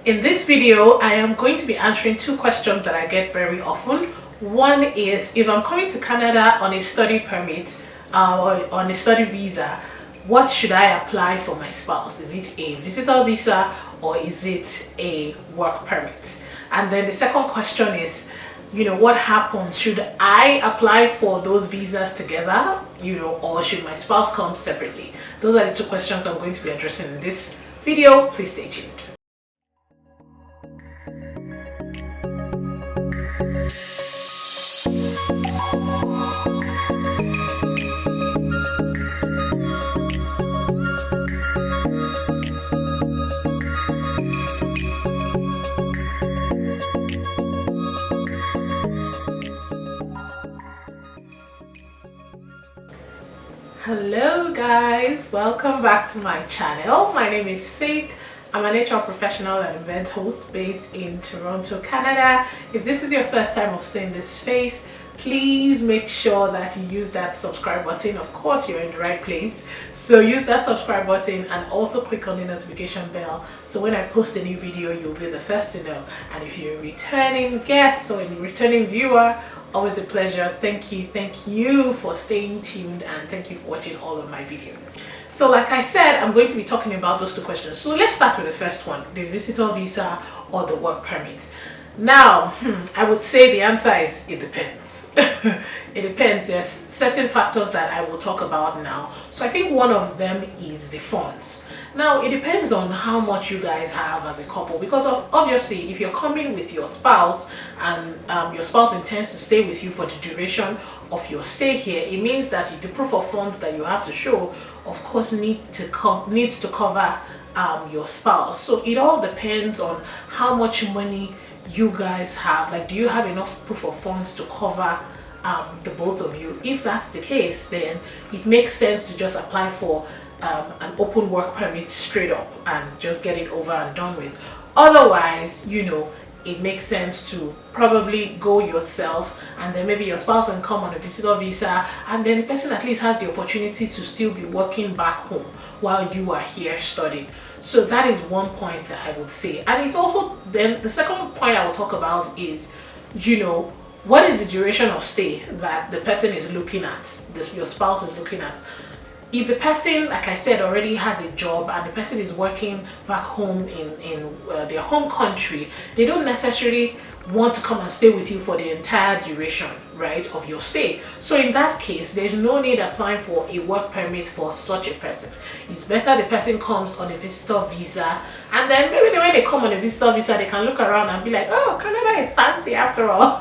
In this video, I am going to be answering two questions that I get very often. One is, if I'm coming to Canada on a study permit or on a study visa, what should I apply for my spouse? Is it a visitor visa or is it a work permit? And then the second question is, what happens? Should I apply for those visas together, or should my spouse come separately? Those are the two questions I'm going to be addressing in this video. Please stay tuned. Hello guys, welcome back to my channel. My name is Faith. I'm an HR professional and event host based in Toronto, Canada. If this is your first time of seeing this face, please make sure that you use that subscribe button. Of course, you're in the right place. So use that subscribe button and also click on the notification bell. So when I post a new video, you'll be the first to know. And if you're a returning guest or a returning viewer, always a pleasure. Thank you for staying tuned, and thank you for watching all of my videos. So like I said, I'm going to be talking about those two questions. So let's start with the first one, the visitor visa or the work permit. Now, I would say the answer is it depends. It depends. There's certain factors that I will talk about now. So I think one of them is the funds. Now, it depends on how much you guys have as a couple, because obviously if you're coming with your spouse and your spouse intends to stay with you for the duration of your stay here, it means that the proof of funds that you have to show, of course, needs to cover your spouse. So it all depends on how much money you guys have. Like, do you have enough proof of funds to cover the both of you? If that's the case, then it makes sense to just apply for an open work permit straight up and just get it over and done with. Otherwise, it makes sense to probably go yourself, and then maybe your spouse can come on a visitor visa, and then the person at least has the opportunity to still be working back home while you are here studying. So that is one point that I would say. And it's also, then the second point I will talk about is, what is the duration of stay that the person is looking at, your spouse is looking at. If the person, like I said, already has a job and the person is working back home in their home country, they don't necessarily want to come and stay with you for the entire duration, right, of your stay. So in that case, there's no need applying for a work permit for such a person. It's better the person comes on a visitor visa, and then maybe when they come on a visitor visa, they can look around and be like, oh, Canada is fancy after all,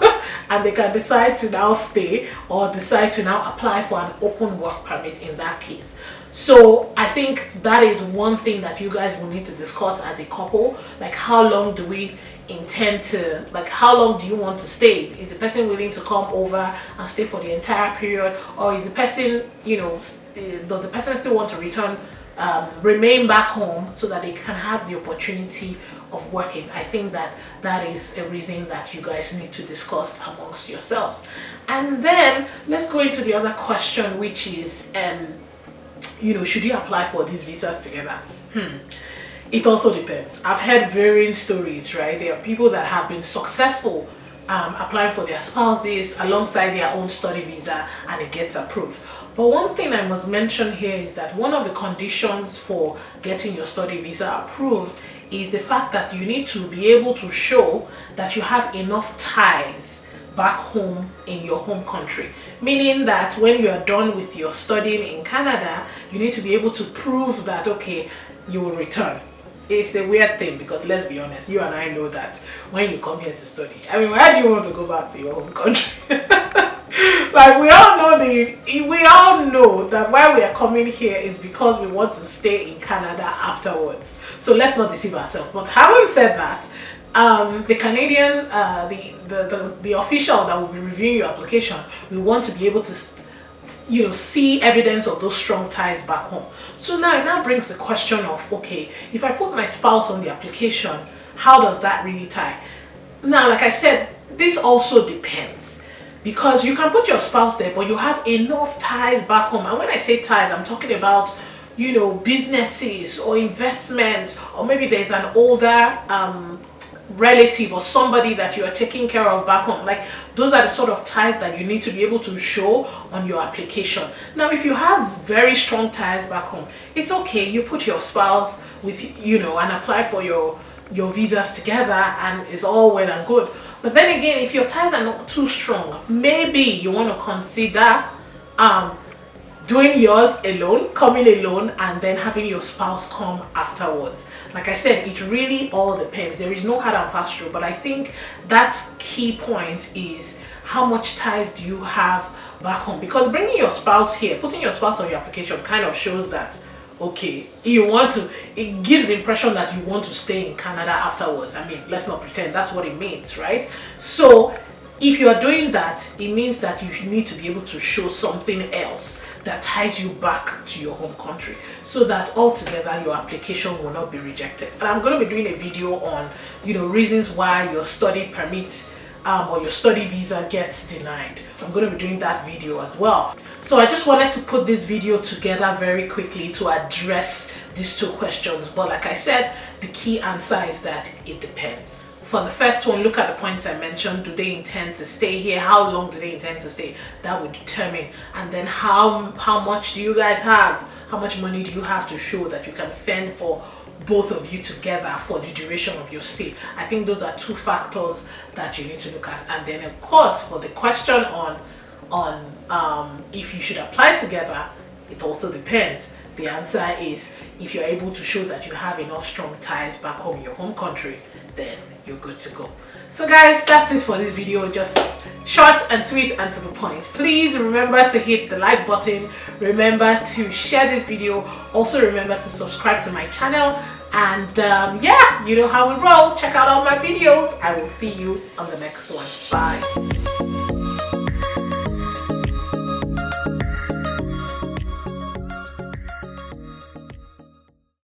and they can decide to now stay or decide to now apply for an open work permit in that case. So I think that is one thing that you guys will need to discuss as a couple. Like, how long do we intend to, like, how long do you want to stay? Is the person willing to come over and stay for the entire period, or is the person, does the person still want to return, remain back home so that they can have the opportunity of working? I think that is a reason that you guys need to discuss amongst yourselves. And then let's go into the other question, which is, should you apply for these visas together? It also depends. I've heard varying stories, right? There are people that have been successful applying for their spouses alongside their own study visa, and it gets approved. But one thing I must mention here is that one of the conditions for getting your study visa approved is the fact that you need to be able to show that you have enough ties back home in your home country, meaning that when you are done with your studying in Canada, you need to be able to prove that, okay, you will return. It's a weird thing, because let's be honest, you and I know that when you come here to study, why do you want to go back to your home country? Like, we all know that why we are coming here is because we want to stay in Canada afterwards. So let's not deceive ourselves. But having said that, the Canadian, the official that will be reviewing your application, we want to be able to see evidence of those strong ties back home. So now it now brings the question of, okay, if I put my spouse on the application, how does that really tie? Now, like I said, this also depends, because you can put your spouse there, but you have enough ties back home. And when I say ties, I'm talking about you know, businesses or investments, or maybe there's an older relative or somebody that you are taking care of back home. Like, those are the sort of ties that you need to be able to show on your application. Now, if you have very strong ties back home, it's okay, you put your spouse with, you know, and apply for your visas together, and it's all well and good. But then again, if your ties are not too strong, maybe you want to consider doing yours alone, coming alone, and then having your spouse come afterwards. Like I said, it really all depends. There is no hard and fast rule, but I think that key point is how much ties do you have back home? Because bringing your spouse here, putting your spouse on your application kind of shows that, okay, you want to, it gives the impression that you want to stay in Canada afterwards. I mean, let's not pretend that's what it means, right? So if you're doing that, it means that you need to be able to show something else that ties you back to your home country, so that altogether your application will not be rejected. And I'm going to be doing a video on, you know, reasons why your study permit or your study visa gets denied. I'm going to be doing that video as well. So I just wanted to put this video together very quickly to address these two questions. But like I said, the key answer is that it depends. For the first one, look at the points I mentioned. Do they intend to stay here? How long do they intend to stay? That would determine. And then how much do you guys have? How much money do you have to show that you can fend for both of you together for the duration of your stay? I think those are two factors that you need to look at. And then of course, for the question on if you should apply together, it also depends. The answer is, if you're able to show that you have enough strong ties back home in your home country, then you're good to go. So guys, that's it for this video. Just short and sweet and to the point. Please remember to hit the like button. Remember to share this video. Also remember to subscribe to my channel. And yeah, you know how we roll. Check out all my videos. I will see you on the next one. Bye.